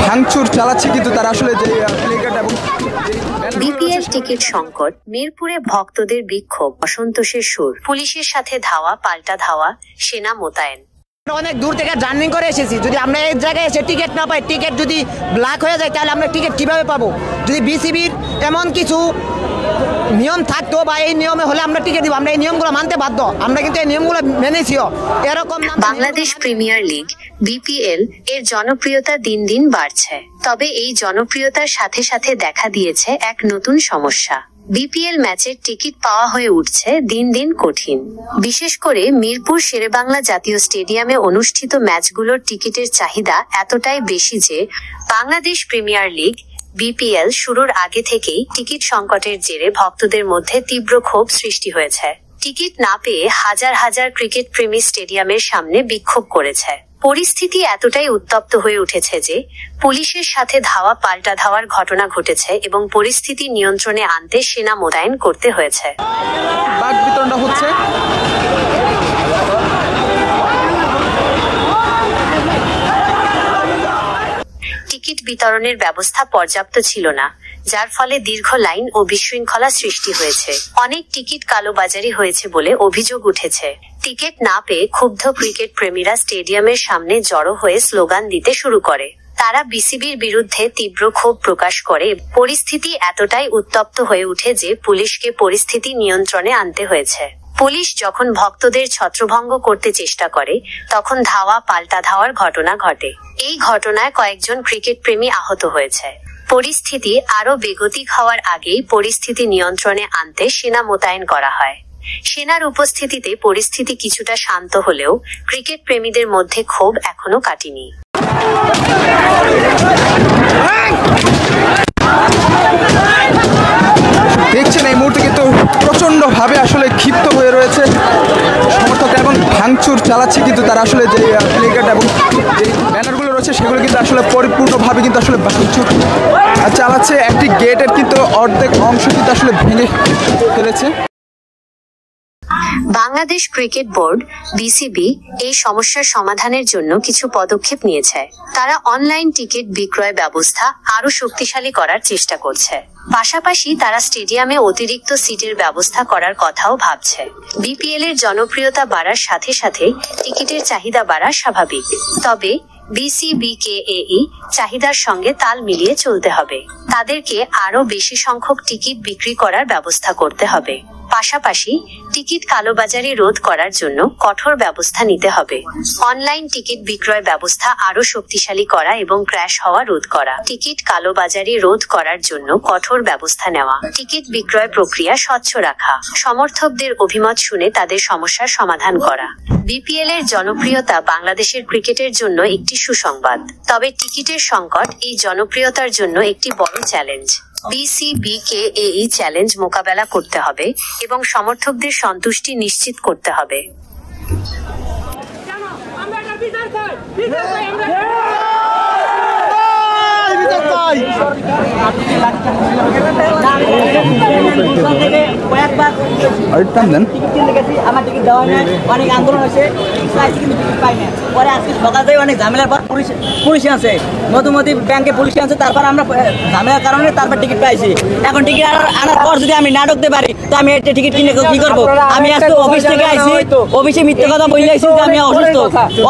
ভাঙচুর চালাচ্ছে কিন্তু তারা আসলে যে প্লেকার্ড এবং বিপিএল টিকিট সংকট, মিরপুরে ভক্তদের বিক্ষোভ, অসন্তোষের সুর, পুলিশের সাথে ধাওয়া পাল্টা ধাওয়া, সেনা মোতায়েন। অনেক দূর থেকে জার্নি করে এসেছি, যদি আমরা এই জায়গায় এসে টিকিট না পাই, টিকিট যদি ব্ল্যাক হয়ে যায় তাহলে আমরা টিকিট কিভাবে পাবো? যদি বিসিবির এমন কিছু নিয়ম থাকতো বা এই নিয়মে হলে আমরা টিকিট দিব, আমরা এই নিয়মগুলো মানতে বাধ্য, আমরা কিন্তু এই নিয়মগুলো মেনেছিও। এরকম বাংলাদেশ প্রিমিয়ার লিগ বিপিএল এর জনপ্রিয়তা দিন দিন বাড়ছে, তবে এই জনপ্রিয়তার সাথে সাথে দেখা দিয়েছে এক নতুন সমস্যা। বিপিএল ম্যাচের টিকিট পাওয়া হয়ে উঠছে দিন দিন কঠিন। বিশেষ করে মিরপুর শেরেবাংলা জাতীয় স্টেডিয়ামে অনুষ্ঠিত ম্যাচগুলোর টিকিটের চাহিদা এতটাই বেশি যে বাংলাদেশ প্রিমিয়ার লিগ বিপিএল শুরুর আগে থেকেই টিকিট সংকটের জেরে ভক্তদের মধ্যে তীব্র ক্ষোভ সৃষ্টি হয়েছে। টিকিট না পেয়ে হাজার হাজার ক্রিকেট প্রেমী স্টেডিয়ামের সামনে বিক্ষোভ করেছে। পরিস্থিতি এতটাই উত্তপ্ত হয়ে উঠেছে যে পুলিশের সাথে ধাওয়া পাল্টা ধাওয়ার ঘটনা ঘটেছে এবং পরিস্থিতি নিয়ন্ত্রণে আনতে সেনা মোতায়েন করতে হয়েছে। বাঘ বিতরণটা হচ্ছে। টিকিট বিতরণের ব্যবস্থা পর্যাপ্ত ছিল না, যার ফলে দীর্ঘ লাইন ও বিশৃঙ্খলা সৃষ্টি হয়েছে। অনেক টিকিট কালোবাজারি হয়েছে বলে অভিযোগ উঠেছে। টিকিট না পেয়ে ক্ষুব্ধ ক্রিকেট প্রেমীরা স্টেডিয়ামের সামনে জড়ো হয়ে স্লোগান দিতে শুরু করে। তারা বিসিবির বিরুদ্ধে তীব্র ক্ষোভ প্রকাশ করে। পরিস্থিতি এতটাই উত্তপ্ত হয়ে উঠে যে পুলিশকে পরিস্থিতি নিয়ন্ত্রণে আনতে হয়েছে। পুলিশ যখন ভক্তদের ছত্রভঙ্গ করতে চেষ্টা করে তখন ধাওয়া পাল্টা ধাওয়ার ঘটনা ঘটে। এই ঘটনায় কয়েকজন ক্রিকেট প্রেমী আহত হয়েছে। পরিস্থিতি আরো বেগতিক হওয়ার আগেই পরিস্থিতি নিয়ন্ত্রণে আনতে সেনা মোতায়েন করা হয়। সেনার উপস্থিতিতে পরিস্থিতি কিছুটা শান্ত হলেও ক্রিকেট প্রেমীদের মধ্যে ক্ষোভ এখনো কাটেনি। দেখছেন এই মুহূর্তে কিন্তু প্রচন্ড ভাবে আসলে ক্ষিপ্ত হয়ে রয়েছে সমর্থকরা এবং ভাঙচুর চালাচ্ছে কিন্তু তারা আসলে যে প্লেকার্ড এবং যে ব্যানারগুলো রয়েছে সেগুলো কিন্তু আসলে পরিপূর্ণভাবে কিন্তু আসলে ভাঙচুর চালাচ্ছে। একটি গেটের কিন্তু অর্ধেক অংশ কিন্তু আসলে ভেঙে ফেলেছে। বাংলাদেশ ক্রিকেট বোর্ড বিসিবি এই সমস্যার সমাধানের জন্য কিছু পদক্ষেপ নিয়েছে। তারা অনলাইন টিকিট বিক্রয় ব্যবস্থা আরো শক্তিশালী করার চেষ্টা করছে। পাশাপাশি তারা স্টেডিয়ামে অতিরিক্ত সিটের ব্যবস্থা করার কথাও ভাবছে। বিপিএল এর জনপ্রিয়তা বাড়ার সাথে সাথে টিকিটের চাহিদা বাড়া স্বাভাবিক, তবে বিসিবিকে এই চাহিদার সঙ্গে তাল মিলিয়ে চলতে হবে। তাদেরকে আরো বেশি সংখ্যক টিকিট বিক্রি করার ব্যবস্থা করতে হবে। পাশাপাশি টিকিট কালোবাজারি রোধ করার জন্য কঠোর ব্যবস্থা নিতে হবে। অনলাইন টিকিট বিক্রয় ব্যবস্থা আরো শক্তিশালী করা এবং ক্র্যাশ হওয়া রোধ করা। টিকিট কালোবাজারি রোধ করার জন্য কঠোর ব্যবস্থা নেওয়া। টিকিট বিক্রয় প্রক্রিয়া স্বচ্ছ রাখা। সমর্থকদের অভিমত শুনে তাদের সমস্যার সমাধান করা। বিপিএল এর জনপ্রিয়তা বাংলাদেশের ক্রিকেটের জন্য একটি সুসংবাদ, তবে টিকিটের সংকট এই জনপ্রিয়তার জন্য একটি বড় চ্যালেঞ্জ। বিসিবিকে এই চ্যালেঞ্জ মোকাবেলা করতে হবে এবং সমর্থকদের সন্তুষ্টি নিশ্চিত করতে হবে। অনেক আন্দোলন হয়েছে, পরে আজকে সকালে অনেক ঝামেলার পর পুলিশ আছে, মধুমতি ব্যাংকে পুলিশ আছে, তারপর আমরা ঝামেলার কারণে তারপর টিকিট পাইছি। এখন টিকিট আনার পর যদি আমি না ঢুকতে পারি তো আমি একটা টিকিট কিনে কি করবো? আমি আজকে অফিস থেকে আইছি, অফিসে মিথ্যে কথা বলে আইছি যে আমি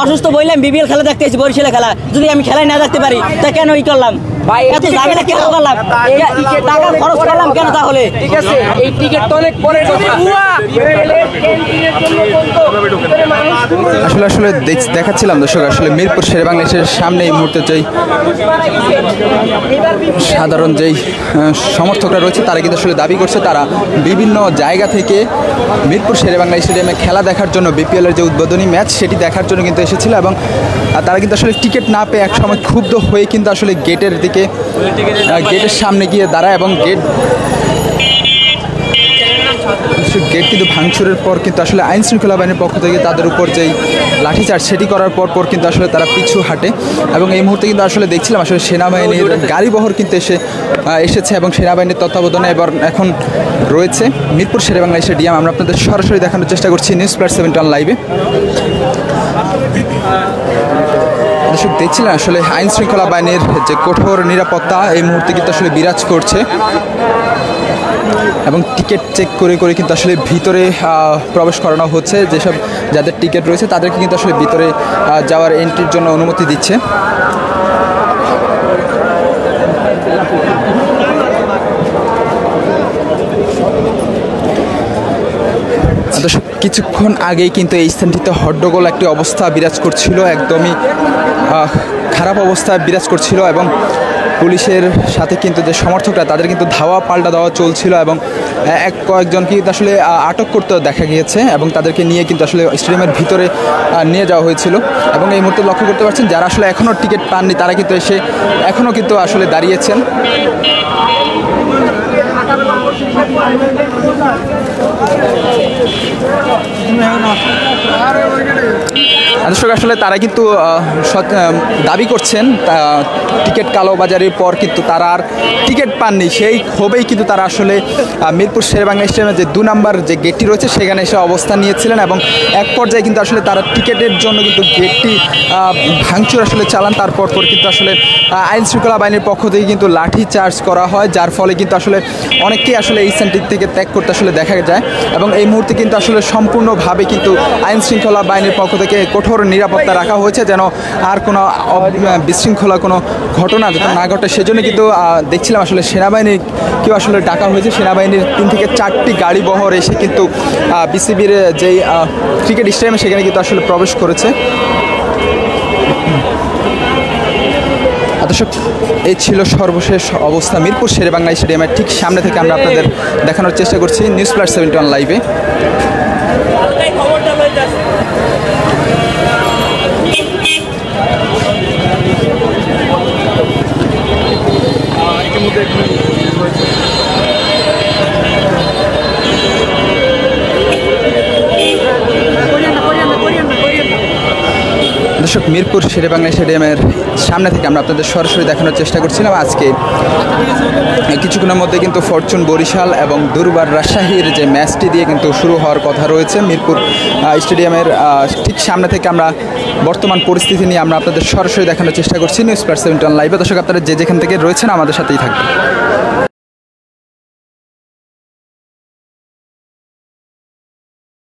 অসুস্থ বললাম বিপিএল খেলা দেখতে আইছি, বরিশালে খেলা। যদি আমি খেলায় না দেখতে পারি তা কেন ই করলাম? এত ঝামেলা কেন করলাম? টাকা খরচ করলাম কেন তাহলে? ঠিক আছে, এই টিকিট তো অনেক পরে আসলে দেখাচ্ছিলাম দর্শক, আসলে মিরপুর শেরেবাংলাদেশের সামনে এই মুহূর্তে যেই সাধারণ যেই সমর্থকরা রয়েছে তারা কিন্তু আসলে দাবি করছে তারা বিভিন্ন জায়গা থেকে মিরপুর শেরেবাংলা স্টেডিয়ামে খেলা দেখার জন্য বিপিএল এর যে উদ্বোধনী ম্যাচ সেটি দেখার জন্য কিন্তু এসেছিল এবং তারা কিন্তু আসলে টিকিট না পেয়ে একসময় ক্ষুব্ধ হয়ে কিন্তু আসলে গেটের সামনে গিয়ে দাঁড়ায় এবং গেট কিন্তু ভাঙচুরের পর কিন্তু আসলে আইন শৃঙ্খলা বাহিনীর পক্ষ থেকে তাদের উপর যেই লাঠিচার্জ সেটি করার পর কিন্তু আসলে তারা পিছু হাঁটে এবং এই মুহূর্তে কিন্তু আসলে দেখছিলাম আসলে সেনাবাহিনীর গাড়িবহর কিন্তু এসেছে এবং সেনাবাহিনীর তত্ত্বাবধানে এখন রয়েছে মিরপুর শেরেবাংলা স্টেডিয়াম। আমরা আপনাদের সরাসরি দেখানোর চেষ্টা করছি নিউজ প্লাস 7 লাইভে। দর্শক দেখছিলেন আসলে আইন শৃঙ্খলা বাহিনীর যে কঠোর নিরাপত্তা এই মুহূর্তে কিন্তু আসলে বিরাজ করছে এবং টিকিট চেক করে করে কিন্তু আসলে ভিতরে প্রবেশ করানো হচ্ছে। যেসব যাদের টিকিট রয়েছে তাদেরকে কিন্তু আসলে ভিতরে যাওয়ার এন্ট্রির জন্য অনুমতি দিচ্ছে। দর্শক কিছুক্ষণ আগেই কিন্তু এই স্থানটিতে হট্টগোল একটি অবস্থা বিরাজ করছিল, একদমই খারাপ অবস্থা বিরাজ করছিল এবং পুলিশের সাথে কিন্তু যে সমর্থকরা তাদের কিন্তু ধাওয়া পাল্টা দেওয়া চলছিল এবং কয়েকজনকে কিন্তু আসলে আটক করতে দেখা গিয়েছে এবং তাদেরকে নিয়ে কিন্তু আসলে স্টেডিয়ামের ভিতরে নিয়ে যাওয়া হয়েছিল। এবং এই মুহূর্তে লক্ষ্য করতে পারছেন যারা আসলে এখনও টিকিট পাননি তারা কিন্তু এসে এখনও কিন্তু আসলে দাঁড়িয়েছেন। দর্শক আসলে তারা কিন্তু দাবি করছেন টিকিট কালোবাজারির পর কিন্তু তারা আর টিকিট পাননি, সেই ক্ষোভেই কিন্তু তারা আসলে মিরপুর শেরেবাংলা স্টেডিয়ামের যে 2 নম্বর যে গেটটি রয়েছে সেখানে এসে অবস্থান নিয়েছিলেন এবং এক পর্যায়ে কিন্তু আসলে তারা টিকিটের জন্য কিন্তু গেটটি ভাঙচুর আসলে চালান। তারপর কিন্তু আসলে আইন শৃঙ্খলা বাহিনীর পক্ষ থেকে কিন্তু লাঠি চার্জ করা হয়, যার ফলে কিন্তু আসলে অনেককেই আসলে এই স্থানটি থেকে ত্যাগ করতে আসলে দেখা যায় এবং এই মুহূর্তে কিন্তু আসলে সম্পূর্ণভাবে কিন্তু আইন শৃঙ্খলা বাহিনীর পক্ষ থেকে কঠোর নিরাপত্তা রাখা হয়েছে যেন আর কোনো বিশৃঙ্খলা কোনো ঘটনা যাতে না ঘটে। সেজন্য কিন্তু দেখছিলাম আসলে সেনাবাহিনীকেও আসলে ডাকা হয়েছে। সেনাবাহিনীর 3 থেকে 4টি গাড়ি বহর এসে কিন্তু বিসিবির যেই ক্রিকেট স্টেডিয়ামে সেখানে কিন্তু আসলে প্রবেশ করেছে। দর্শক এই ছিল সর্বশেষ অবস্থা মিরপুর শেরেবাংলা স্টেডিয়ামের ঠিক সামনে থেকে আমরা আপনাদের দেখানোর চেষ্টা করছি নিউজ প্লাস 71 লাইভে। দর্শক মিরপুর শেরেবাংলা স্টেডিয়ামের সামনে থেকে আমরা আপনাদের সরাসরি দেখানোর চেষ্টা করছিলাম। আজকে কিছুক্ষণের মধ্যে কিন্তু ফরচুন বরিশাল এবং দুর্বার রাজশাহীর যে ম্যাচটি দিয়ে কিন্তু শুরু হওয়ার কথা রয়েছে। মিরপুর স্টেডিয়ামের ঠিক সামনে থেকে আমরা বর্তমান পরিস্থিতি নিয়ে আমরা আপনাদের সরাসরি দেখানোর চেষ্টা করছি নিউজ প্লাস 71 লাইভে। দর্শক আপনারা যে যেখান থেকে রয়েছেন আমাদের সাথেই থাকবেন।